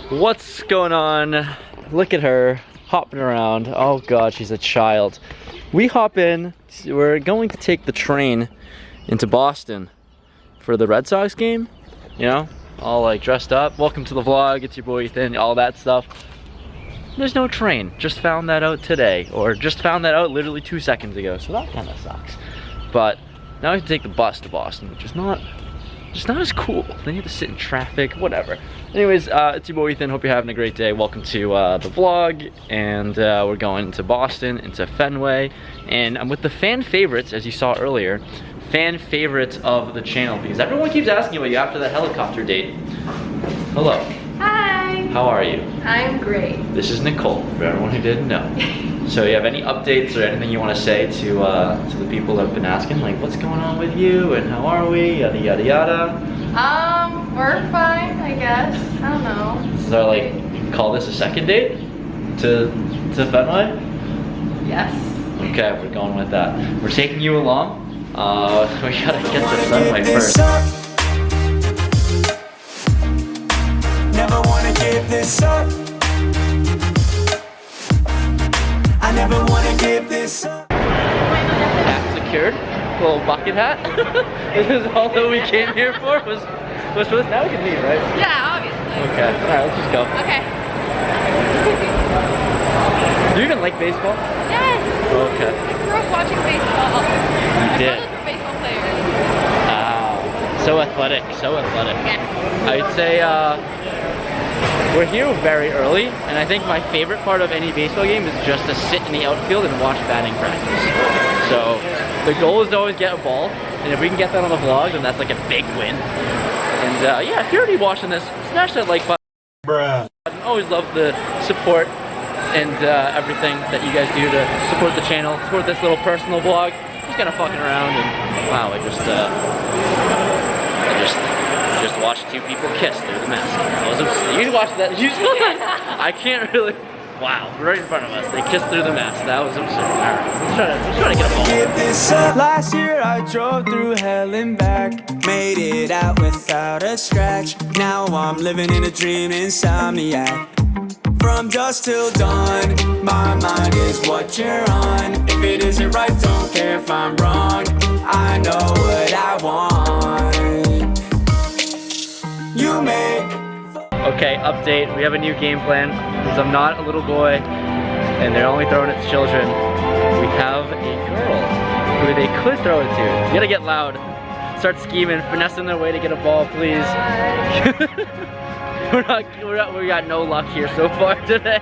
What's going on? Look at her hopping around. Oh god, she's a child. We hop in. We're going to take the train into Boston for the Red Sox game. You know, all like dressed up. Welcome to the vlog. It's your boy Ethan. All that stuff. There's no train. Just found that out today, or just found that out literally 2 seconds ago. So that kind of sucks. But now I have to take the bus to Boston, which is not as cool. Then you have to sit in traffic, whatever. Anyways, it's your boy Ethan. Hope you're having a great day. Welcome to the vlog, and we're going to Boston, into Fenway, and I'm with the fan favorites, as you saw earlier, fan favorites of the channel, because everyone keeps asking about you after that helicopter date. Hello. Hi. How are you? I'm great. This is Nicole, for everyone who didn't know. So you have any updates or anything you want to say to the people that have been asking, like what's going on with you and how are we, yada yada yada? We're fine, I guess. I don't know. So like, call this a second date to Fenway? Yes. Okay, we're going with that. We're taking you along. We gotta get to Fenway first. Never wanna give this up. I never wanna give this up. Hat secured, little bucket hat. This is all that we came here for. Was for this? Now we can leave, right? Yeah, obviously. Okay. All right, let's just go. Okay. Do you even like baseball? Yes. Okay. I grew up watching baseball. You did. My brothers are baseball players. Wow. So athletic. So athletic. Yes. I'd say we're here very early, and I think my favorite part of any baseball game is just to sit in the outfield and watch batting practice. So the goal is to always get a ball, and if we can get that on the vlog, then that's like a big win. And yeah, if you're already watching this, smash that like button. Bruh. I always love the support and everything that you guys do to support the channel, support this little personal vlog. Just kind of fucking around, and wow, I just watched two people kiss through the mask. You watched that? I can't really. Wow, right in front of us, they kissed through the mask. That was absurd. All right, let's try to get a ball. Last year I drove through hell and back, made it out without a scratch. Now I'm living in a dream, insomniac. From dusk till dawn, my mind is what you're on. If it isn't right, don't care if I'm wrong. I know what I want. You make. Okay, update. We have a new game plan. Because I'm not a little boy, and they're only throwing it to children. We have a girl who they could throw it to. You gotta get loud. Start scheming, finessing their way to get a ball, please. We got no luck here so far today.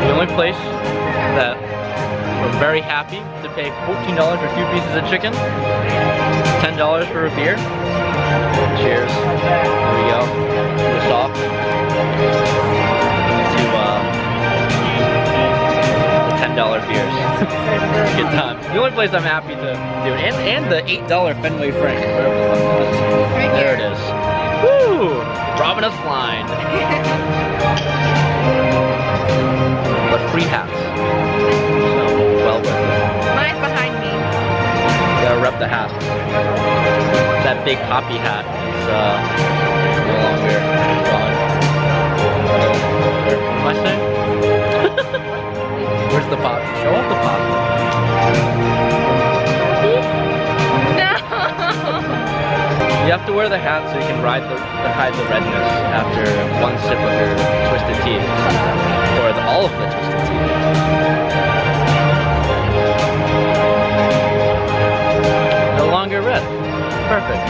The only place that we're very happy to pay $14 for 2 pieces of chicken, $10 for a beer. Cheers. There we go. We're soft. To $10 beers. Good time. The only place I'm happy to do it. And the $8 Fenway Frank. There it is. Woo! Robbing us blind. But free hats. So well worth it. Mine's behind me. Gotta rep the hat. That big poppy hat is no longer gone. What am I saying? Where's the poppy? Show off the poppy. No. You have to wear the hat so you can hide the redness after one sip of your twisted tea. Or all of the twisted tea. No longer red. Perfect.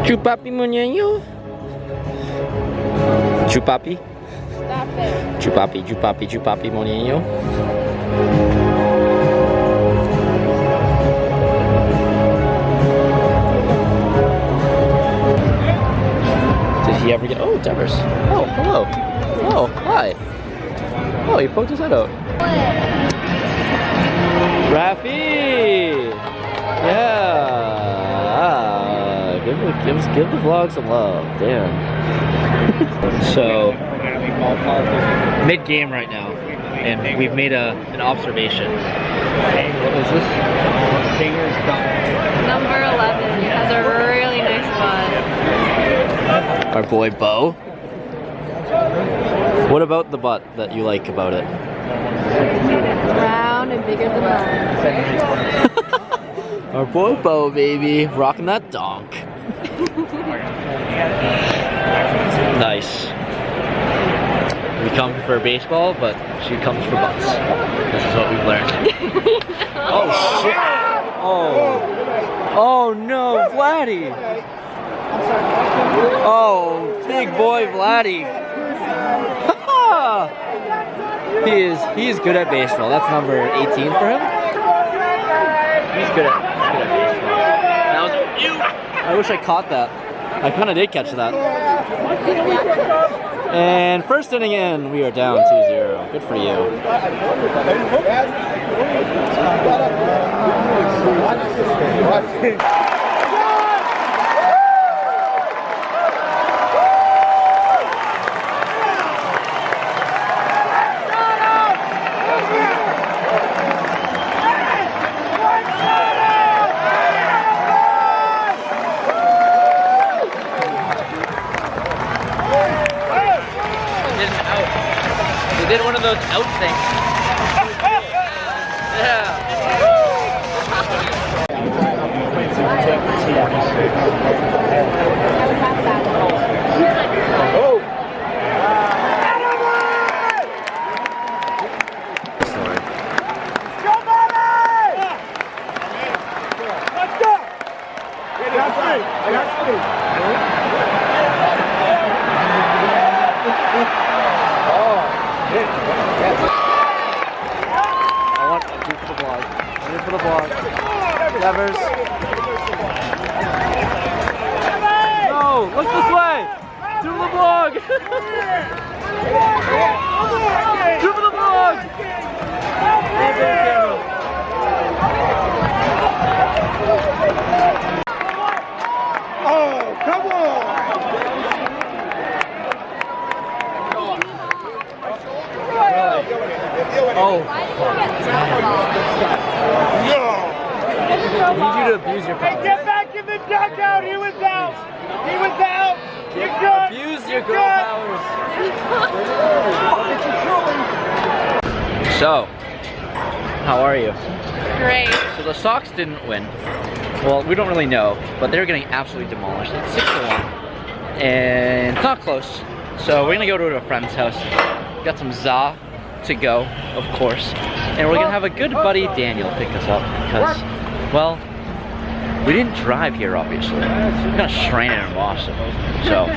Chupapi muñeño. Chupapi. Stop it. Chupapi muñeño. Did he ever get? Oh, Devers. Oh, hello. Oh, hi. Oh, he poked his head out. Rafi! Yeah. Give the vlog some love. Damn. So, mid-game right now, and we've made an observation. What is this? Number 11 has a really nice butt. Our boy Bo. What about the butt that you like about it? Round and bigger than mine. Our boy Bo, baby, rocking that donk. Nice. We come for baseball, but she comes for butts. This is what we've learned. Oh shit! Oh no, Vladdy! Oh, big boy Vladdy! He is good at baseball. That's number 18 for him. He's good at baseball. That was you. I wish I caught that. I kind of did catch that. And first inning in, we are down 2-0. Good for you. We did one of those out things. Yeah. Oh. Sorry. Go, let's go. I want to do for the vlog. Do for the vlog. Nevers. No, look this way. Do the vlog. Do for the vlog. Oh, come on. Oh, I need you to abuse your power. Get back in the dugout! He was out! He was out! You're good! Abuse your girl powers. So, how are you? Great. So the Sox didn't win. Well, we don't really know, but they're getting absolutely demolished. It's 6-1, and it's not close. So we're gonna go to a friend's house. Got some za to go, of course, and we're gonna have a good buddy Daniel pick us up because, well, we didn't drive here obviously. We're kind of stranded in Boston, so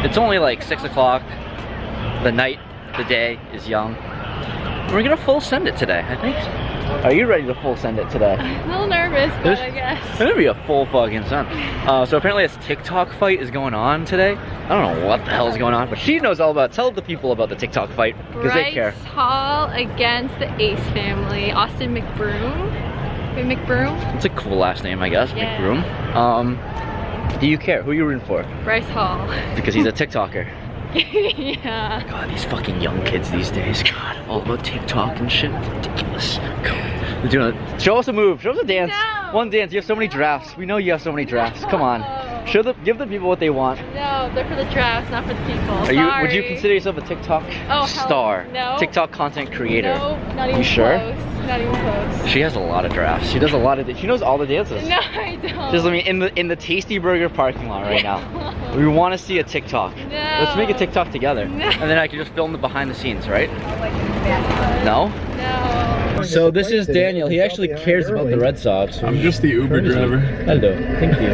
it's only like 6 o'clock. The day is young. We're gonna full send it today, I think. Are you ready to full send it today? I'm a little nervous, but I guess. It's gonna be a full fucking send. So apparently this TikTok fight is going on today. I don't know what the hell is going on, but she knows all about it. Tell the people about the TikTok fight, because they care. Bryce Hall against the Ace family. Austin McBroom. Wait, McBroom? It's a cool last name, I guess, Yeah. McBroom. Do you care? Who are you rooting for? Bryce Hall. Because he's a TikToker. Yeah. God, these fucking young kids these days. God, all about TikTok and shit. Ridiculous. Come on. They're doing a, show us a move. Show us a dance. No. One dance. You have so many drafts. We know you have so many drafts. Come on. Give the people what they want. No, they're for the drafts, not for the people. Are you? Would you consider yourself a TikTok star? No. TikTok content creator? No, not even You sure? close. Not even close. She has a lot of drafts. She does a lot of. She knows all the dances. No, I don't. Just let me in the Tasty Burger parking lot right now. We want to see a TikTok. No. Let's make a TikTok together, No. and then I can just film the behind the scenes, right? No. No. So this is Daniel. He actually cares about the Red Sox. I'm just the Uber driver. Hello, thank you.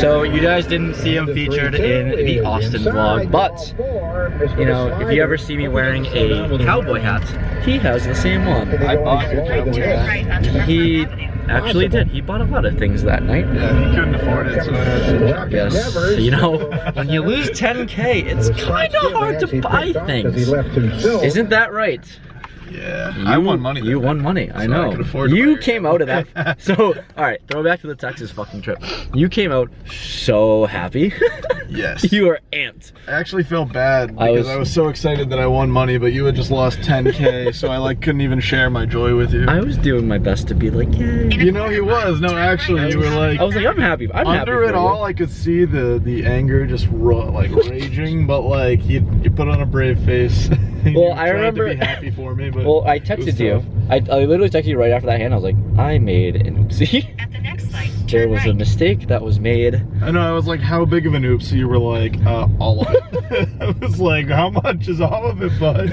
So you guys didn't see him featured in the Austin vlog, but you know, if you ever see me wearing a cowboy hat, he has the same one. I bought your cowboy hat. He actually did. He bought a lot of things that night. Yeah, he couldn't afford it, so I had to. Yes, you know, when you lose 10K, it's kind of hard to buy things. Isn't that right? Yeah, I won money. You won money, I know. I could afford to You buy came out of that. So, all right, throw back to the Texas fucking trip. You came out so happy. Yes. You were amped. I actually felt bad because I was so excited that I won money, but you had just lost 10K, so I like couldn't even share my joy with you. I was doing my best to be like, yay. You know he was. No, actually, you were like. I was like, I'm happy. I'm happy under it all, I could see the anger just like raging, but like you put on a brave face. Well, I remember to be happy for me, but well, I texted you. I literally texted you right after that hand. I was like, I made an oopsie. At the next light, There turn was a right. mistake that was made. I know. I was like, how big of an oops? You were like, all of it. I was like, how much is all of it, bud?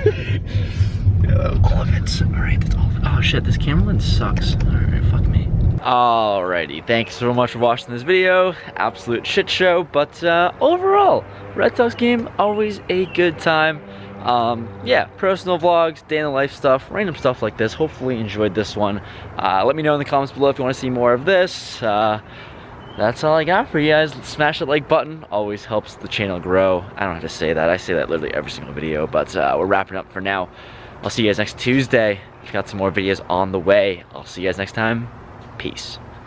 Yeah, that was All of it. All right, that's all of it. Oh shit, this camera lens sucks. All right, fuck me. Alrighty, thanks so much for watching this video. Absolute shit show, but overall, Red Sox game, always a good time. Yeah, personal vlogs, day in the life stuff, random stuff like this. Hopefully you enjoyed this one. Let me know in the comments below if you want to see more of this. That's all I got for you guys. Smash that like button, always helps the channel grow. I don't have to say that, I say that literally every single video, but we're wrapping up for now. I'll see you guys next Tuesday. I've got some more videos on the way. I'll see you guys next time. Peace.